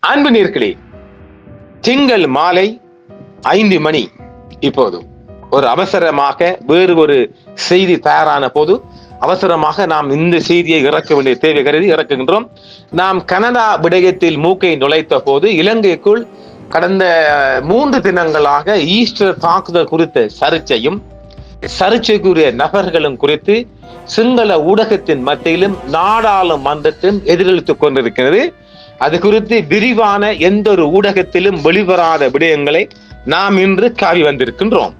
அன்பு நேயர்களே, திங்கள் மாலை 5 மணி. இப்போது ஒரு அவசரமாக வேறு ஒரு செய்தி தயாரான போது அவசரமாக நாம் இந்த செய்தியை இறக்க வேண்டிய தேவை கருதி இறக்குகின்றோம். நாம் கனடா விடயத்தில் மூக்கை நுழைத்த போது இலங்கைக்குள் கடந்த 3 தினங்களாக ஈஸ்டர் தாக்குதல் குறித்த சர்ச்சைக்குரிய நபர்களும் குறித்து சிங்கள ஊடகத்தின் மத்தியிலும் நாடாளுமன்றத்திலும் எதிரொலித்துக் கொண்டிருக்கிறது. அது குறித்து விரிவான எந்த ஒரு ஊடகத்திலும் வெளிவராத விடயங்களை நாம் இன்று காவி வந்திருக்கின்றோம்.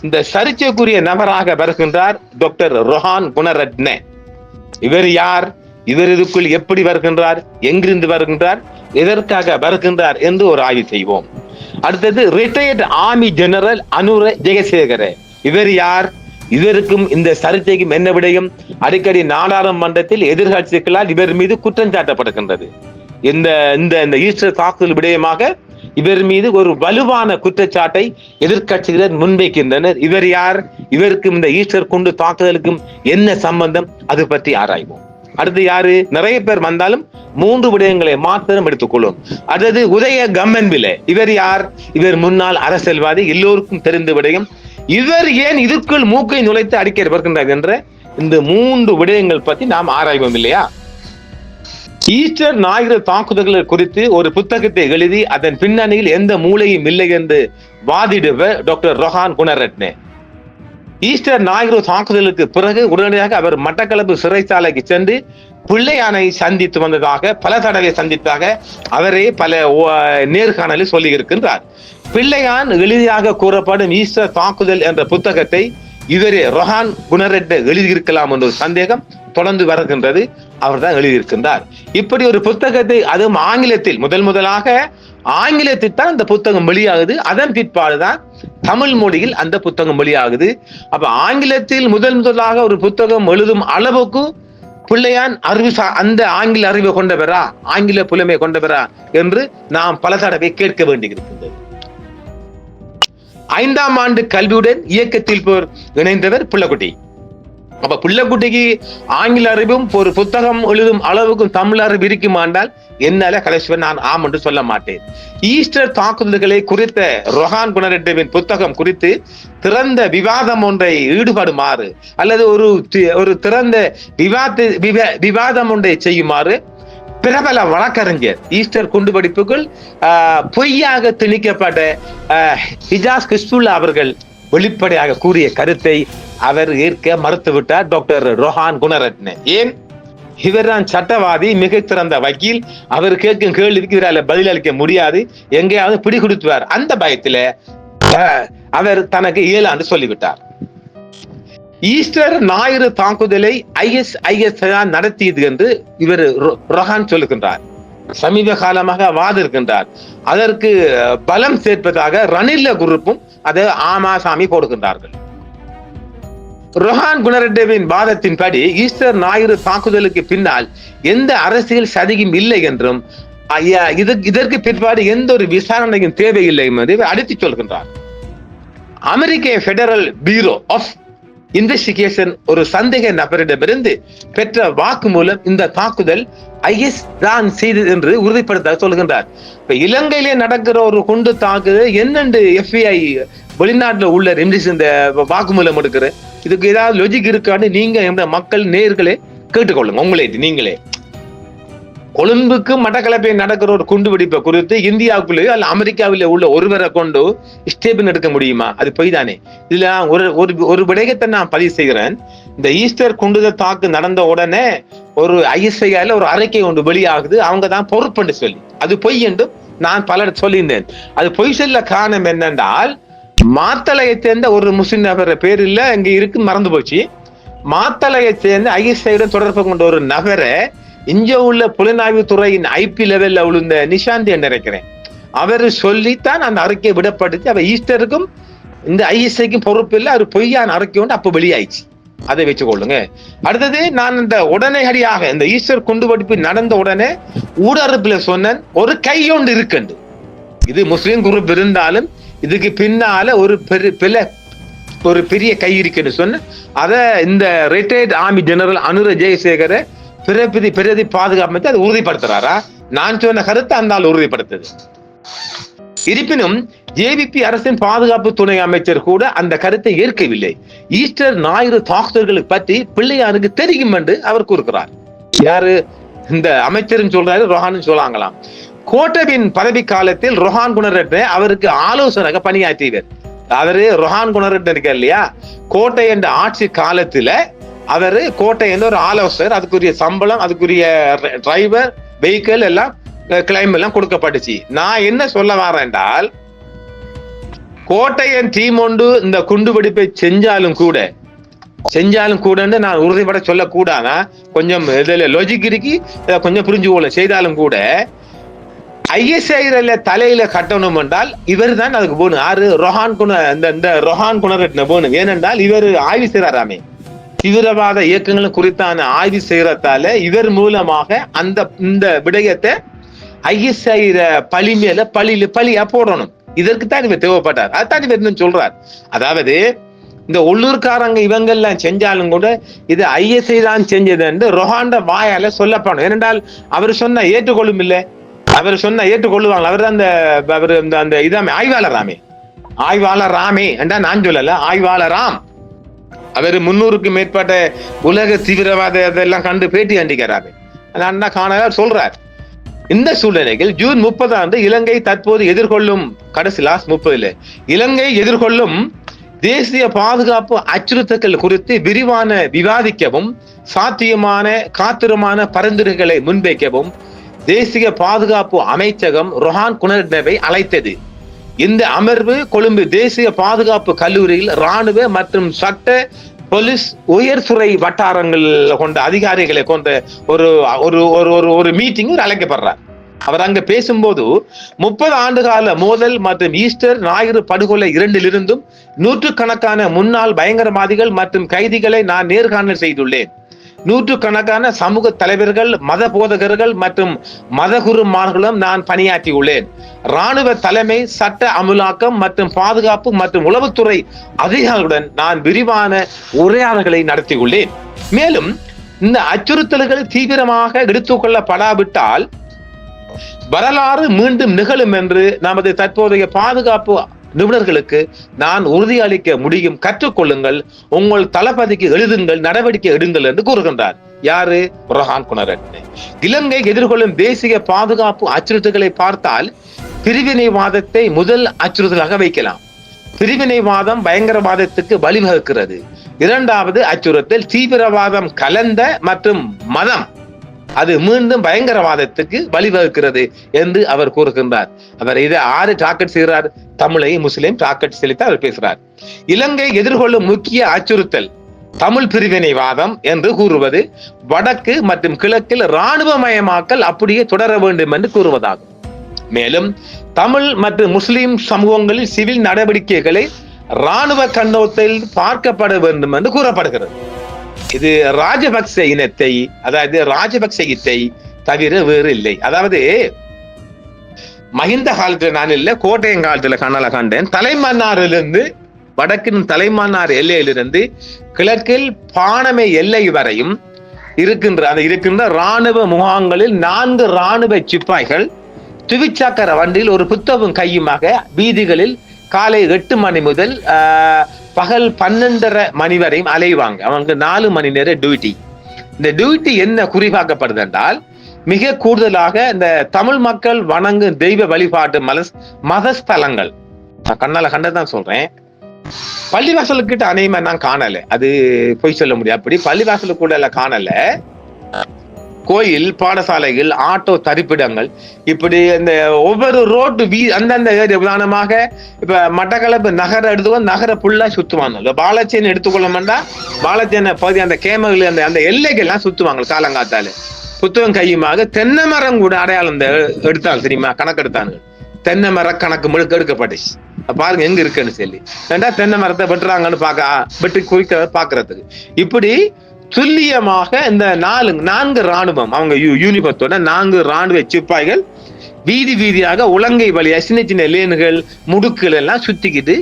இந்த சர்ச்சைக்குரிய நபராக வருகின்றார் டாக்டர் ரொஹான் குணரட்ன. இவர் யார்? இவர் இதுக்குள் எப்படி வருகின்றார்? எங்கிருந்து வருகின்றார்? எதற்காக வருகின்றார் என்று ஒரு ஆய்வு செய்வோம். அடுத்தது retired army general Anura Jayasekara. இவர் யார்? இவருக்கும் இந்த சர்ச்சைக்கும் என்ன விடயம்? அடிக்கடி நாடாளுமன்றத்தில் எதிர்கட்சிகளால் இவர் மீது குற்றம் சாட்டப்படுகின்றது. இந்த ஈஸ்டர் தாக்குதல் விடயமாக இவர் மீது ஒரு வலுவான குற்றச்சாட்டை எதிர்கட்சியினர் முன்வைக்கின்றனர். இவர் யார்? இவருக்கும் இந்த ஈஸ்டர் குண்டு தாக்குதலுக்கும் என்ன சம்பந்தம்? அது பற்றி ஆராய்வோம். அடுத்து யாரு? நிறைய பேர் வந்தாலும் 3 விடயங்களை மாத்திரம் எடுத்துக்கொள்ளும். அதாவது உதய கம்மன்வில. இவர் யார்? இவர் முன்னாள் அரசியல்வாதி, எல்லோருக்கும் தெரிந்த விடயம். இவர் ஏன் இதுக்குள் மூக்கை நுழைத்து அடிக்க வருகின்றார் என்ற இந்த 3 விடயங்கள் பற்றி நாம் ஆராய்வோம் இல்லையா? ஈஸ்டர் ஞாயிறு தாக்குதல்கள் குறித்து ஒரு புத்தகத்தை எழுதி அதன் பின்னணியில் எந்த மூளையும் இல்லை என்று வாதிடுவர் டாக்டர் ரொஹான் குணரட்ன. ஈஸ்டர் ஞாயிறு தாக்குதலுக்கு பிறகு உடனடியாக அவர் மட்டக்களப்பு சிறைச்சாலைக்கு சென்று பிள்ளையானை சந்தித்து வந்ததாக, பல தடவை சந்தித்தாக அவரே பல நேர்காணலில் சொல்லி இருக்கின்றார். பிள்ளையான் எளிதாக கூறப்படும் ஈஸ்டர் தாக்குதல் என்ற புத்தகத்தை இவரே ரொஹான் குணரட்ன எழுதியிருக்கலாம் என்ற சந்தேகம் தொடர்ந்து வருகின்றது. அவர் தான் எழுதியிருக்கின்றார். இப்படி ஒரு புத்தகத்தை, அதுவும் ஆங்கிலத்தில் முதலாக ஆங்கிலத்தில் தான் அந்த புத்தகம் வெளியாகுது. அதன் பிற்பாடுதான் தமிழ் மொழியில் அந்த புத்தகம் வெளியாகுது. அப்ப ஆங்கிலத்தில் முதலாக ஒரு புத்தகம் எழுதும் அளவுக்கு பிள்ளையான் அறிவு, அந்த ஆங்கில அறிவை கொண்டவரா, ஆங்கில புலமை கொண்டவரா என்று நாம் பல தடவை கேட்க வேண்டியிருக்கின்றது. 5ஆம் ஆண்டு கல்வியுடன் இயக்கத்தில் இணைந்தவர் பிள்ளைக்குட்டி. அப்ப பிள்ளைக்குட்டிக்கு ஆங்கில அறிவும் ஒரு புத்தகம் எழுதும் அளவுக்கும் தமிழ் அறிவு இருக்குமாண்டால் என்னால கடைசிவன் நான் ஆம் என்று சொல்ல மாட்டேன். ஈஸ்டர் தாக்குதல்களை குறித்த ரொஹான் குணரட்னவின் புத்தகம் குறித்து திறந்த விவாதம் ஒன்றை ஈடுபடுமாறு அல்லது ஒரு திறந்த விவாதம் ஒன்றை செய்யுமாறு பிரபல வழக்கறிஞர், ஈஸ்டர் குண்டுவெடிப்புக்குள் பொய்யாக திணிக்கப்பட்ட ஹிஜாஸ் கிஸ்புல்லா அவர்கள் வெளிப்படையாக கூறிய கருத்தை அவர் ஏற்க மறுத்துவிட்டார் டாக்டர் ரொஹான் குணரட்ன. ஏன்? இவர் தான் சட்டவாதி, மிக சிறந்த வக்கீல். அவர் கேட்கும் கேள்விக்கு இவரால் பதிலளிக்க முடியாது, எங்கேயாவது பிடிகுடுத்துவார். அந்த பயத்துல அவர் தனக்கு இயலாண்டு சொல்லிவிட்டார். ஈஸ்டர் ஞாயிறு தாக்குதலை ISIS நடத்தியது என்று இவர் ரொஹான் சொல்லுகின்றார். சமீப காலமாக வாதிருக்கின்றார். அதற்கு பலம் சேர்ப்பதாக ரணில்ல குரூப்பும் அதை ஆமாசாமி போடுகின்றார்கள். ரொஹான் குணரட்னவின் வாதத்தின்படி ஈஸ்டர் ஞாயிறு தாக்குதலுக்கு பின்னால் எந்த அரசியல் சதியும் இல்லை என்றும் இதற்கு பிற்பாடு எந்த ஒரு விசாரணையும் தேவையில்லை என்று அடித்து சொல்கின்றார். அமெரிக்க பெடரல் பியூரோ ஆஃப் இன்வெஸ்டிகேஷன் ஒரு சந்தேக நபரிடமிருந்து பெற்ற வாக்கு மூலம் இந்த தாக்குதல் IS தான் செய்தது என்று உறுதிப்படுத்த சொல்கின்றார். இப்ப இலங்கையிலே நடக்கிற ஒரு குண்டு தாக்குதல் என்னென்று FBI வெளிநாட்டுல உள்ள இந்த வாக்குமூலம் எடுக்கிற இதுக்கு ஏதாவது லொஜிக் இருக்கான்னு நீங்க மக்கள் நேயர்களே கேட்டுக்கொள்ளுங்க. உங்களே நீங்களே கொழும்புக்கு மட்டக்களப்பை நடக்கிற ஒரு குண்டு வெடிப்பை குறித்து இந்தியாவுக்குள்ளேயோ அல்ல அமெரிக்காவிலே உள்ள ஒருவரை கொண்டு ஸ்டேபிள் எடுக்க முடியுமா? அது பொய் தானே. இதுல ஒரு விடயத்தை நான் பதிவு செய்கிறேன். இந்த ஈஸ்டர் குண்டுதல் தாக்கு நடந்த உடனே ஒரு ISIல ஒரு அறிக்கை ஒன்று வெளியாகுது. அவங்க தான் பொறுப்புன்னு சொல்லி, அது பொய் என்று நான் பலர் சொல்லியிருந்தேன். அது பொய் சொல்ல காரணம் என்னென்றால், மாத்தளையை சேர்ந்த ஒரு முஸ்லிம் நபர் பேர் இல்ல இங்க இருக்கு, மறந்து போச்சு. மாத்தளையை சேர்ந்த ISIயுடன் தொடர்பு கொண்ட ஒரு நபரை இங்க உள்ள புலனாய்வு துறையின் IP லெவல்ல உள்ள நிஷாந்தி என்று நினைக்கிறேன், அவர் சொல்லித்தான் அந்த அறிக்கை விடப்பட்டுச்சு. அவ ஈஸ்டருக்கும் இந்த ISIக்கும் பொறுப்பு இல்லை, அவர் பொய்யான அறிக்கை ஒன்று அப்ப வெளியாயிடுச்சு. அதை வச்சுக்கொள்ளுங்க. அடுத்தது, நான் இந்த உடனடியாக இந்த ஈஸ்டர் குண்டுவெடிப்பு நடந்த உடனே ஊடகத்துல சொன்னேன், ஒரு கை ஒன்று இருக்குண்டு. இது முஸ்லிம் குரூப் இருந்தாலும் இதுக்கு பின்னால ஒரு பெரிய கை இருக்குன்னு சொன்ன அத இந்த retired army general Anura Jayasekara பிரதி பாதுகாப்பு அதை உறுதிப்படுத்துறாரா? நான் சொன்ன கருத்தை அந்த ஆள் உறுதிப்படுத்தது. இருப்பினும் ஜேவிபி அரசின் பாதுகாப்பு துணை அமைச்சர் கூட அந்த கருத்தை ஏற்கவில்லை. ஈஸ்டர் ஞாயிறு தாக்குதல்களை பற்றி பிள்ளையாருக்கு தெரியும் என்று அவர் கூறுகிறார். யாரு இந்த அமைச்சரும் சொல்றாரு, ரொஹானும் சொல்லாங்களாம். கோட்டவின் பதவி காலத்தில் ரொஹான் குணரட்ன அவருக்கு ஆலோசனையாக பணியாற்றியவர். அவரு ரொஹான் குணரட்ன இருக்க இல்லையா, கோட்டை என்ற ஆட்சி காலத்துல அவரு கோட்டை என்ற ஒரு ஆலோசகர், அதுக்குரிய சம்பளம், அதுக்குரிய டிரைவர், வெஹிக்கிள் எல்லாம் கிளைம் எல்லாம் கொடுக்கப்பட்டுச்சு. நான் என்ன சொல்ல வரேன் என்றால், கோட்டையன் டீம் ஒன்று இந்த குண்டுவெடிப்பை செஞ்சாலும் கூட நான் உறுதிப்பட சொல்லக்கூடாதா, கொஞ்சம் இதுல லாஜிக் இருக்கு, கொஞ்சம் புரிஞ்சு கொள்ள செய்தாலும் கூட ISIல தலையில கட்டணும் என்றால் இவர் தான் அதுக்கு போகணும். யாரு? ரொஹான் இந்த ரொஹான் குணரட்ன போகணும். ஏனென்றால் இவர் ஆய்வு செய்யறாராமே, தீவிரவாத இயக்கங்களும் குறித்தான ஆய்வு செய்யறதால இவர் மூலமாக இந்த விடயத்தை ISI பழி மேல பழியா போடணும். இதற்கு தான் இவர் தேவைப்பட்டார். அதுதான் இவர் இன்னும் சொல்றார். அதாவது இந்த உள்ளூர்காரங்க இவங்க எல்லாம் செஞ்சாலும் கூட இது ISI தான் செஞ்சது என்று ரொஹாண்ட வாயால சொல்லப்படும். ஏனென்றால் அவர் சொன்ன ஏற்றுக்கொள்ளும் இல்லை, அவர் சொன்ன ஏற்றுக்கொள்ளுவாங்க. அவர் தான் அந்த இதாமே ஆய்வாளராமே என்றா நான் சொல்லல, ஆய்வாளராம். அவர் 300க்கும் மேற்பட்ட உலக தீவிரவாத இதெல்லாம் கண்டு பேட்டி அண்டிக்கிறாரு. நான் காண சொல்றார். இந்த சூழ்நிலையில் ஜூன் 30 இலங்கை தற்போது எதிர்கொள்ளும் கடைசி லாஸ்ட் 30 இலங்கை எதிர்கொள்ளும் தேசிய பாதுகாப்பு அச்சுறுத்தல்கள் குறித்து விரிவான விவாதிக்கவும் சாத்தியமான காத்திரமான பரிந்துரைகளை முன்வைக்கவும் தேசிய பாதுகாப்பு அமைச்சகம் ரொஹான் குணரட்னவை அழைத்தது. இந்த அமர்வு கொழும்பு தேசிய பாதுகாப்பு கல்லூரியில் இராணுவ மற்றும் சட்ட போலீஸ் உயர்துறை வட்டாரங்கள் கொண்ட அதிகாரிகளை கொண்ட ஒரு மீட்டிங் அழைக்கப்படுறார். அவர் அங்க பேசும்போது 30 ஆண்டுகால மோதல் மற்றும் ஈஸ்டர் ஞாயிறு படுகொலை இரண்டிலிருந்தும் நூற்றுக்கணக்கான முன்னாள் பயங்கரவாதிகள் மற்றும் கைதிகளை நான் நேர்காணல் செய்துள்ளேன். நூற்றுக்கணக்கான சமூக தலைவர்கள், மத போதகர்கள் மற்றும் மதகுருமார்களும் நான் பணியாற்றியுள்ளேன். இராணுவ தலைமை, சட்ட அமுலாக்கம் மற்றும் பாதுகாப்பு மற்றும் உளவுத்துறை அதிகாரிகளுடன் நான் விரிவான உரையாடல்களை நடத்தியுள்ளேன். மேலும் இந்த அச்சுறுத்தல்கள் தீவிரமாக எடுத்துக்கொள்ளப்படாவிட்டால் வரலாறு மீண்டும் நிகழும் என்று நமது தற்போதைய பாதுகாப்பு நிபுணர்களுக்கு நான் உறுதியளிக்க முடியும். கற்றுக்கொள்ளுங்கள், உங்கள் தளபதிக்கு எழுதுங்கள், நடவடிக்கை எடுங்கள் என்று கூறுகின்றார். யாரு? ரொஹான் குணரட்ன. இலங்கை எதிர்கொள்ளும் தேசிய பாதுகாப்பு அச்சுறுத்தல்களை பார்த்தால் பிரிவினைவாதத்தை முதல் அச்சுறுத்தலாக வைக்கலாம். பிரிவினைவாதம் பயங்கரவாதத்துக்கு வழிவகுக்கிறது. இரண்டாவது அச்சுறுத்தல் தீவிரவாதம் கலந்த மற்றும் மதம், அது மீண்டும் பயங்கரவாதத்துக்கு வழிவகுக்கிறது என்று அவர் கூறுகின்றார். அவர் இதை 6 டார்கெட் செய்கிறார். தமிழை முஸ்லிம் டார்கெட் செலுத்தி அவர் பேசுகிறார். இலங்கை எதிர்கொள்ளும் முக்கிய அச்சுறுத்தல் தமிழ் பிரிவினைவாதம் என்று கூறுவது வடக்கு மற்றும் கிழக்கில் இராணுவமயமாக்கல் அப்படியே தொடர வேண்டும் என்று கூறுவதாகும். மேலும் தமிழ் மற்றும் முஸ்லிம் சமூகங்களில் சிவில் நடவடிக்கைகளை இராணுவ கண்ணோட்டத்தில் பார்க்கப்பட வேண்டும் என்று கூறப்படுகிறது. இது ராஜபக்ச இனத்தை, அதாவது ராஜபக்ச இனத்தை தவிர வேறு இல்லை. அதாவது மஹிந்த காலத்துல நான் இல்ல, கோட்டையன் காலத்துல கண்டேன். தலைமன்னாரிலிருந்து வடக்கின் தலைமன்னார் எல்லையிலிருந்து கிழக்கில் பாணமை எல்லை வரையும் இருக்கின்ற இராணுவ முகாம்களில் 4 இராணுவ சிப்பாய்கள் துவிச்சக்கர வண்டியில் ஒரு புத்தகம் கையுமாக வீதிகளில் காலை 8 மணி முதல் பகல் 12:30 மணி வரையும் அலைவாங்க. அவங்க 4 மணி நேர டியூட்டி. இந்த டியூட்டி என்ன குறிப்பாக்கப்படுது என்றால், மிக கூடுதலாக இந்த தமிழ் மக்கள் வணங்கும் தெய்வ வழிபாட்டு மதஸ்தலங்கள், நான் கண்ணால கண்டதான் சொல்றேன். பள்ளிவாசலுக்கிட்ட அநேகமா நான் காணல, அது பொய் சொல்ல முடியும். அப்படி பள்ளிவாசலுக்குள்ள காணல. கோயில், பாடசாலைகள், ஆட்டோ தரிப்பிடங்கள், இப்படி இந்த ஒவ்வொரு ரோட்டு அந்தந்த உதாரணமாக இப்ப மட்டக்களப்பு நகர எடுத்துக்கோ, நகர புல்லா சுத்துவாங்க. பாலச்சேனை எடுத்துக்கொள்ளமெண்டா பாலச்சேனை பகுதி அந்த கேமகள் அந்த எல்லைகள்லாம் சுத்துவாங்க. காலங்காத்தால புத்தகம் கையுமாக தென்னை மரம் கூட அடையாளம் எடுத்தாங்க தெரியுமா, கணக்கெடுத்தாங்க. தென்னை மர கணக்கு முழுக்க எடுக்கப்பட்டுச்சு. பாருங்க எங்க இருக்குன்னு சொல்லி. ஏண்டா தென்னை மரத்தை வெட்டுறாங்கன்னு வெட்டி குறிக்க பாக்குறதுக்கு. இப்படி துல்லியமாக இந்த 4 இராணுவம், அவங்க யூனிஃபார்த்தோட 4 இராணுவ சிப்பாய்கள் வீதி வீதியாக உலங்கை வழியா சின்ன சின்ன லேனுகள், முடுக்குகள் எல்லாம் சுத்திக்கிட்டு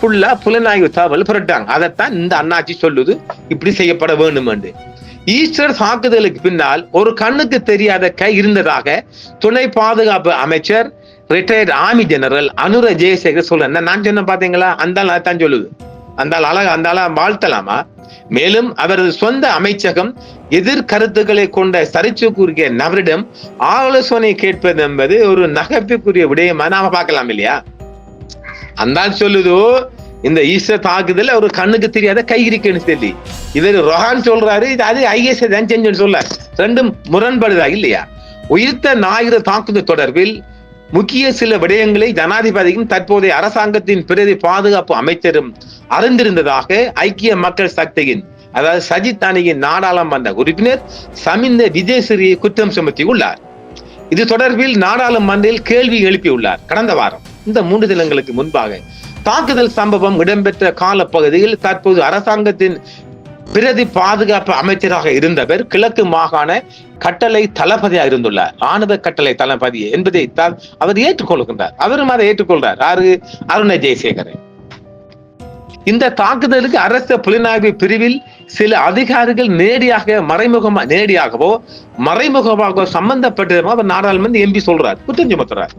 புல்லா புலனாய்வு தகவல் புரட்டாங்க. அதைத்தான் இந்த அண்ணாச்சி சொல்லுது, இப்படி செய்யப்பட வேண்டும் என்று. ஈஸ்டர் தாக்குதலுக்கு பின்னால் ஒரு கண்ணுக்கு தெரியாத கை இருந்ததாக துணை பாதுகாப்பு அமைச்சர் retired army general Anura Jayasekar சொல்ல. நான் சொன்ன பாத்தீங்களா, அந்த தான் சொல்லுது. அந்த வாழ்த்தலாமா? மேலும் அவரது சொந்த அமைச்சகம் எதிர்கருத்துக்களை கொண்ட சரிச்சுக்குரிய நபரிடம் ஆலோசனை கேட்பது என்பது ஒரு நகைப்புக்குரிய விடயமா நாம பார்க்கலாம் இல்லையா? அந்த சொல்லுதோ இந்த ஈஸ்டர் தாக்குதல் ஒரு கண்ணுக்கு தெரியாத கை இருக்குன்னு சொல்லி இவர் ரொஹான் சொல்றாரு, அது ஐஎஸ் தான் செஞ்சுன்னு சொல்ல. ரெண்டும் முரண்படுதா இல்லையா? உயிர்த்த ஞாயிறு தாக்குதல் தொடர்பில் முக்கிய சில விடயங்களை ஜனாதிபதியும் தற்போதைய அரசாங்கத்தின் பிரதி பாதுகாப்பு அமைச்சரும் அறிந்திருந்ததாக ஐக்கிய மக்கள் சக்தியின் அதாவது சஜித் அணியின் நாடாளுமன்ற உறுப்பினர் சமிந்த விஜயசிறியை குற்றம் சுமத்தியுள்ளார். இது தொடர்பில் நாடாளுமன்றில் கேள்வி எழுப்பியுள்ளார். கடந்த வாரம் இந்த 3 தினங்களுக்கு முன்பாக தாக்குதல் சம்பவம் இடம்பெற்ற காலப்பகுதியில் தற்போது அரசாங்கத்தின் பிரதி பாதுகாப்பு அமைச்சராக இருந்தவர் கிழக்கு மாகாண கட்டளை தளபதியாக இருந்துள்ளார். ராணுவ கட்டளை தளபதி என்பதை அவர் ஏற்றுக்கொள்கின்றார். அவரும் அதை ஏற்றுக்கொள்றார். அருண ஜெயசேகர். இந்த தாக்குதலுக்கு அரச புலனாய்வு பிரிவில் சில அதிகாரிகள் நேரடியாகவோ மறைமுகமாக சம்பந்தப்பட்டதாக அவர் நாடாளுமன்ற எம்பி சொல்றார், குற்றம் சுமத்துறார்.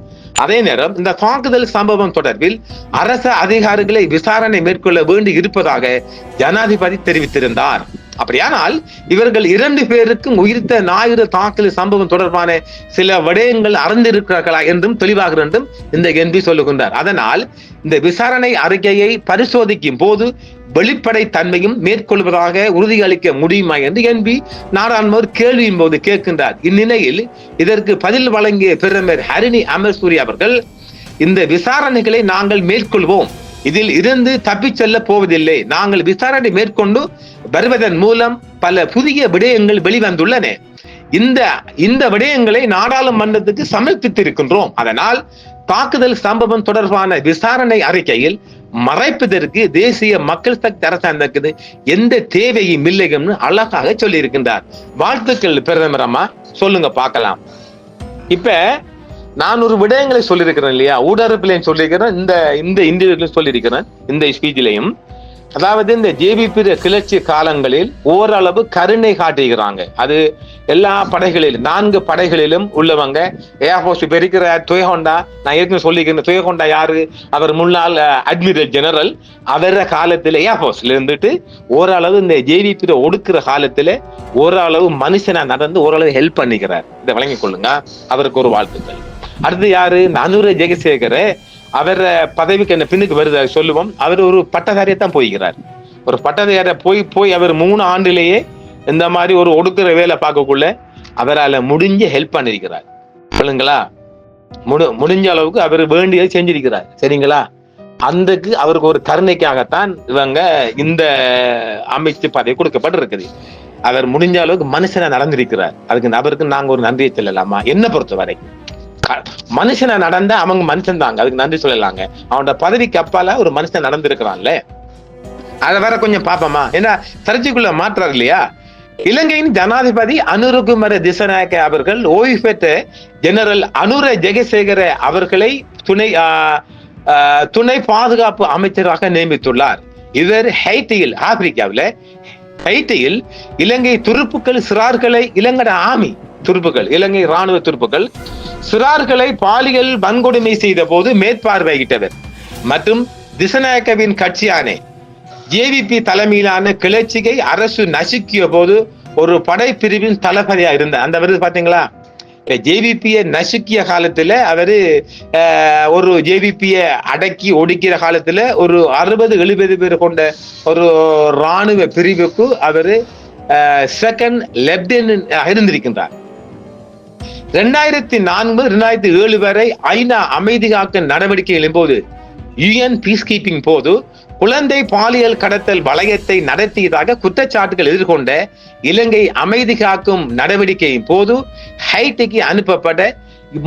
அதே நேரம் இந்த தாக்குதல் சம்பவம் தொடர்பில் அரச அதிகாரிகளை விசாரணை மேற்கொள்ள வேண்டி இருப்பதாக ஜனாதிபதி தெரிவித்திருந்தார். அப்படியானால் இவர்கள் 2 பேருக்கும் உயிர்த்த ஞாயிறு தாக்குதல் சம்பவம் தொடர்பான சில விடயங்கள் அறிந்திருக்கிறார்களா என்றும் தெளிவாக என்றும் இந்த எம்பி சொல்லுகின்றார். அதனால் இந்த விசாரணை அறிக்கையை பரிசோதிக்கும் போது வெளிப்படை தன்மையும் மேற்கொள்வதாக உறுதியளிக்க முடியுமா என்று எம்பி நாடாளுமன்ற கேள்வியின் போது கேட்கின்றார். இந்நிலையில் இதற்கு பதில் வழங்கிய பிரதமர் ஹரிணி அமர்சூரி அவர்கள், இந்த விசாரணைகளை நாங்கள் மேற்கொள்வோம், இதில் இருந்து தப்பிச் செல்ல போவதில்லை, நாங்கள் விசாரணை மேற்கொண்டு வருவதன் மூலம் பல புதிய விடயங்கள் வெளிவந்துள்ளன, இந்த விடயங்களை நாடாளுமன்றத்துக்கு சமர்ப்பித்திருக்கின்றோம், அதனால் தாக்குதல் சம்பவம் தொடர்பான விசாரணை அறிக்கையில் மறைப்பதற்கு தேசிய மக்கள் சக்தி அரசாங்கத்துக்கு எந்த தேவையும் இல்லைன்னு அழகாக சொல்லி இருக்கின்றார். வாழ்த்துக்கள் பிரதமர் அம்மா, சொல்லுங்க பார்க்கலாம். இப்ப நான் ஒரு விடயங்களை சொல்லியிருக்கிறேன் இல்லையா, ஊடகத்திலையும் சொல்லியிருக்கிறேன், இந்த இந்தியாவிலையும் சொல்லியிருக்கிறேன், இந்த ஸ்பீச்சிலையும். அதாவது இந்த ஜேவிபி கிளர்ச்சி காலங்களில் ஓரளவு கருணை காட்டுகிறாங்க. அது எல்லா படைகளிலும் 4 படைகளிலும் உள்ளவங்க. ஏர்ஃபோர்ஸ் இப்ப இருக்கிற துயகொண்டா, நான் ஏற்கனவே சொல்லிக்கிறேன், துயகொண்டா யாரு, அவர் முன்னாள் அட்மிரல் ஜெனரல். அவர காலத்துல ஏர்ஃபோர்ஸ்ல இருந்துட்டு ஓரளவு இந்த ஜேவிபி ஒடுக்குற காலத்துல ஓரளவு மனுஷனா நடந்து ஓரளவு ஹெல்ப் பண்ணிக்கிறார். இதை வழங்கிக் கொள்ளுங்க, அவருக்கு ஒரு வாழ்த்துக்கள். அடுத்து யாரு, அனுர ஜெயசேகர். அவர் பதவிக்கு என்ன பின்னுக்கு வருது சொல்லுவோம். அவர் ஒரு பட்டதாரியத்தான் போய்கிறார். ஒரு பட்டதாரிய போய் அவர் 3 ஆண்டிலேயே இந்த மாதிரி ஒரு ஒடுக்குற வேலை பார்க்கக்குள்ள அவரால் முடிஞ்ச ஹெல்ப் பண்ணிருக்கிறார். சொல்லுங்களா, முடிஞ்ச அளவுக்கு அவர் வேண்டியதை செஞ்சிருக்கிறார். சரிங்களா, அந்தக்கு அவருக்கு ஒரு கருணைக்காகத்தான் இவங்க இந்த அமைச்சு பதவி கொடுக்கப்பட்டிருக்குது. அவர் முடிஞ்ச அளவுக்கு மனுஷனை நடந்திருக்கிறார். அவருக்கு நாங்க ஒரு நன்றியை சொல்லலாமா? என்ன பொறுத்தவரை மனுஷனை நடந்த அவங்க மனுஷன் தாங்க, அதுக்கு நன்றி சொல்லலாங்க. அவனோட பதவிக்கு அப்பால ஒரு மனுஷன் நடந்திருக்கிறான்ல, அதை வேற கொஞ்சம் பாப்போமா? ஏன்னா சர்ச்சைக்குள்ள மாற்றார் இல்லையா. இலங்கையின் ஜனாதிபதி அனுரகுமார திசநாயக்க அவர்கள் ஓய்வு பெற்ற ஜெனரல் அனுர ஜெயசேகர அவர்களை துணை பாதுகாப்பு அமைச்சராக நியமித்துள்ளார். இவர் ஹைட்டியில், ஆப்பிரிக்காவில் ஹைட்டியில் இலங்கை துருப்புக்கள் சிறார்களை, இலங்கை ஆர்மி துருப்புகள், இலங்கை ராணுவ துருப்புகள் சிறார்களை பாலியல் வன்கொடுமை செய்த போது மேற்பார்வையிட்டவர் மற்றும் திசநாயக்கவின் கட்சியான ஜேவிபி தலைமையிலான கிளர்ச்சியை அரசு நசுக்கிய போது ஒரு படைப்பிரிவின் தளபதியா இருந்த அந்த விருது பாத்தீங்களா. ஜேவிபிய நசுக்கிய காலத்துல அவரு ஒரு ஜேவிபிய அடக்கி ஒடுக்கிற காலத்துல ஒரு 60-70 பேர் கொண்ட ஒரு ராணுவ பிரிவுக்கு அவரு செகண்ட் லெப்டினன்ட் இருந்திருக்கின்றார். 2004-2007 வரை ஐநா அமைதி காக்க நடவடிக்கைகளின் போது UN பீஸ் கீப்பிங் போது குழந்தை பாலியல் கடத்தல் வளையத்தை நடத்தியதாக குற்றச்சாட்டுகள் எதிர்கொண்ட இலங்கை அமைதி காக்கும் நடவடிக்கையின் போது ஹைட்டிக்கு அனுப்பப்பட்ட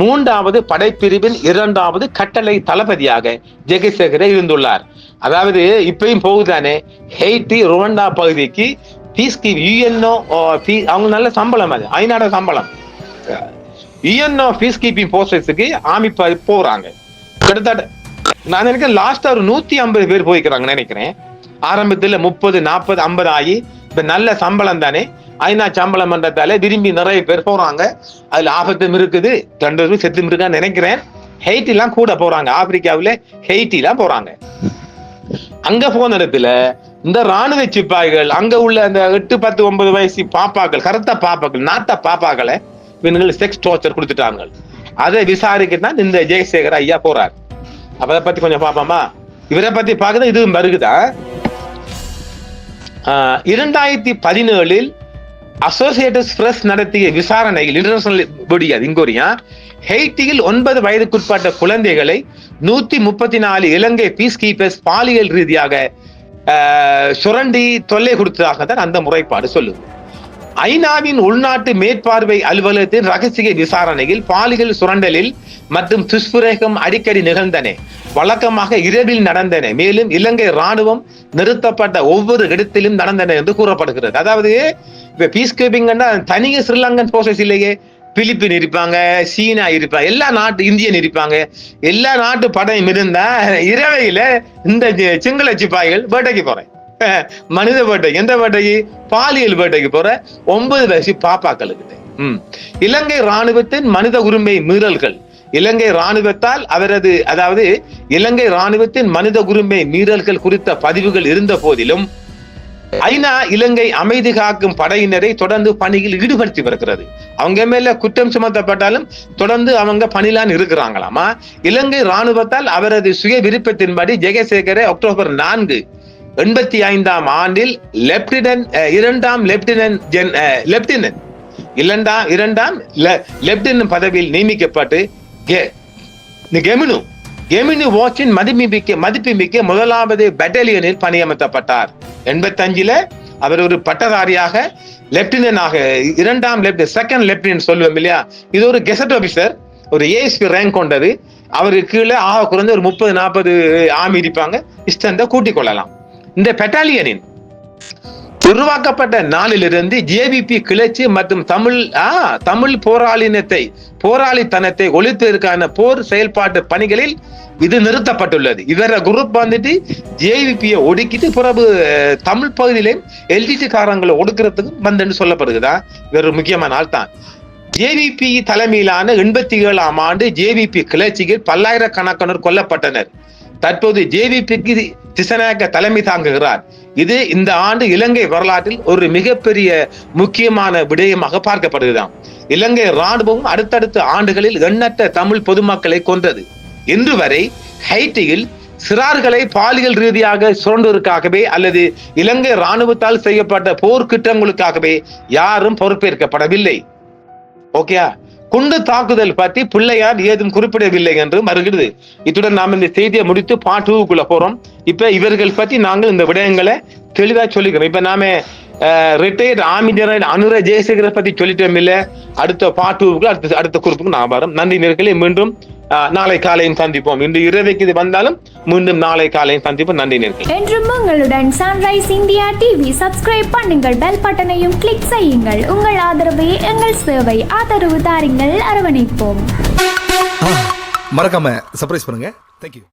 3வது படைப்பிரிவின் 2வது கட்டளை தளபதியாக ஜெயசேகர் இருந்துள்ளார். அதாவது இப்பயும் போகுதானே ஹைட்டி ருவண்டா பகுதிக்கு பீஸ் கீப் UNO அவங்க நல்ல சம்பளம், அது ஐநாட சம்பளம். UNO பீஸ் கீப்பிங் போஸ்டர்ஸுக்கு ஆர்மி போறாங்க. கிட்டத்தட்ட நான் நினைக்கிறேன் லாஸ்டா ஒரு 150 பேர் போய்க்கிறாங்க நினைக்கிறேன். ஆரம்பத்துல 30, 40, 50 ஆகி இப்ப நல்ல சம்பளம் தானே. ஐநா சம்பள மன்றத்தால விரும்பி நிறைய பேர் போறாங்க. அதுல ஆபத்தும் இருக்குது, 2 செத்தும் இருக்கான்னு நினைக்கிறேன். ஹெய்டி எல்லாம் கூட போறாங்க, ஆப்பிரிக்காவில ஹெய்டி எல்லாம் போறாங்க. அங்க போன இடத்துல இந்த ராணுவ சிப்பாய்கள் அங்க உள்ள அந்த 8, 10, 9 வயசு பாப்பாக்கள், கருத்த பாப்பாக்கள், நாட்ட பாப்பாக்களை இவங்க செக்ஸ் டார்ச்சர் கொடுத்துட்டாங்க. அதை விசாரிக்கத்தான் இந்த ஜெயசேகர் ஐயா போறார். அப்ப அதை பத்தி கொஞ்சம் பாப்போமா? இவரை பத்தி பாக்குறது இதுவும் வருகுதா. 2017 அசோசியேட்டட் பிரஸ் நடத்திய விசாரணையில் இன்டர்நேஷனல் பொடியா இங்கோரியா ஹெய்டியில் 9 வயதுக்குட்பட்ட குழந்தைகளை 134 இலங்கை பீஸ் கீப்பர்ஸ் பாலியல் ரீதியாக சுரண்டி தொல்லை கொடுத்ததாக தான் அந்த முறைப்பாடு சொல்லுது. ஐநாவின் உள்நாட்டு மேற்பார்வை அலுவலகத்தின் ரகசிய விசாரணையில் பாலியல் சுரண்டலில் மற்றும் துஷ்பிரயோகம் அடிக்கடி நிகழ்ந்தன, வழக்கமாக இரவில் நடந்தன, மேலும் இலங்கை ராணுவம் நிறுத்தப்பட்ட ஒவ்வொரு இடத்திலும் நடந்தன என்று கூறப்படுகிறது. அதாவது இப்ப பீஸ் கீப்பிங் தனிய ஸ்ரீலங்கன் போர்சஸ் இல்லையே, பிலிப்பின் இருப்பாங்க, சீனா இருப்பாங்க, எல்லா நாட்டு இந்தியன் இருப்பாங்க, எல்லா நாட்டு படையும் இருந்தா இரவையில இந்த சிங்கள சிப்பாய்கள் வேட்டைக்கு போறேன், மனித வேட்டை, எந்த வேட்டைக்கு? பாலியல் வேட்டைக்கு போற 9 வயசு பாப்பாக்களுக்கு. இலங்கை ராணுவத்தின் மனித உரிமை மீறல்கள், இலங்கை ராணுவத்தால் அதாவது இலங்கை ராணுவத்தின் மனித உரிமை மீறல்கள் குறித்த பதிவுகள் இருந்த போதிலும் ஐநா இலங்கை அமைதி காக்கும் படையினரை தொடர்ந்து பணியில் ஈடுபடுத்தி வருகிறது. அவங்க மேல குற்றம் சுமத்தப்பட்டாலும் தொடர்ந்து அவங்க பணியிலான் இருக்கிறாங்களாமா. இலங்கை ராணுவத்தால் அவரது சுய விருப்பத்தின்படி ஜெயசேகர அக்டோபர் 4, 85ஆம் ஆண்டில் இரண்டாம் லெப்டினன்ட் பதவியில் நியமிக்கப்பட்டு கெமினு வாட்சின் மதிப்புமிக்க 1வது பட்டாலியனில் பணியமர்த்தப்பட்டார். 85ல அவர் ஒரு பட்டதாரியாக லெப்டினன்டாக, செகண்ட் லெப்டினன்ட் சொல்லுவோம் இல்லையா, இது ஒரு கெசட் ஆபீசர், ஒரு ஏஎஸ்பி ரேங்க் கொண்டது. அவருக்கு கீழே ஆக குறைஞ்ச ஒரு 30-40 ஆர்மி இருப்பாங்க, இஷ்டத்தை கூட்டிக் கொள்ளலாம். இந்த பட்டாலியனின் உருவாக்கப்பட்ட நாளிலிருந்து ஜேவிபி கிளர்ச்சி மற்றும் தமிழ் போராளித்தனத்தை ஒழிப்பதற்கான போர் செயல்பாட்டு பணிகளில் இது நிறுத்தப்பட்டுள்ளது. இவர குரூப் ஜேவிபியை ஒடுக்கிட்டு பிறகு தமிழ் பகுதியிலையும் எல்டிடி காரங்களை ஒடுக்கிறதுக்கு வந்தன்னு சொல்லப்படுகிறதா. இவர் முக்கியமான ஆள் தான். ஜேவிபி தலைமையிலான 87ஆம் ஆண்டு ஜேவிபி கிளர்ச்சியில் பல்லாயிரக்கணக்கானோர் கொல்லப்பட்டனர். தற்போது ஜேவிபிக்கு திசநாயக்க தலைமை தாங்குகிறார். இது இந்த ஆண்டு இலங்கை வரலாற்றில் ஒரு மிகப்பெரிய முக்கியமான விடயமாக பார்க்கப்படுகிறதாம். இலங்கை ராணுவம் அடுத்தடுத்த ஆண்டுகளில் எண்ணற்ற தமிழ் பொதுமக்களை கொன்றது. இன்று வரை ஹைட்டியில் சிறார்களை பாலியல் ரீதியாக சுரண்டுவதற்காகவே அல்லது இலங்கை ராணுவத்தால் செய்யப்பட்ட போர்க்குற்றங்களுக்காகவே யாரும் பொறுப்பேற்கப்படவில்லை. ஓகே, குண்டு தாக்குதல் பற்றி பிள்ளையார் ஏதும் குறிப்பிடவில்லை என்று வருகிறது. இத்துடன் நாம் இந்த செய்தியை முடித்து பார்ட் 2க்குள்ள போறோம். இப்ப இவர்கள் பற்றி நாங்கள் இந்த விடயங்களை தெளிவா சொல்லிக்கிறோம். இப்ப நாம ரிட்டையர்ட் ஆர்மி ஜெனரல் அனுர ஜெயசேகரை பற்றி சொல்லிட்டோம் இல்ல. அடுத்த பார்ட் 2க்கு அடுத்த குறிப்புக்கு நான் வரோம். நன்றி நேயர்களே, மீண்டும் நாளை காலையும் சந்திப்போம். இன்று இரவைக்கு இது வந்தாலும் மீண்டும் நாளை காலையும் சந்திப்போம். நன்றி நேயர்களே. என்றும் உங்களுடன் சன்ரைஸ் இந்தியா டிவி சப்ஸ்கிரைப் பண்ணுங்கள், பெல் பட்டனையும் கிளிக் செய்யுங்கள். உங்கள் ஆதரவே எங்கள் சேவை. ஆதரவு தாருங்கள், அரவணைப்போம். மறக்காம சர்ப்ரைஸ் பண்ணுங்க. தேங்க்யூ.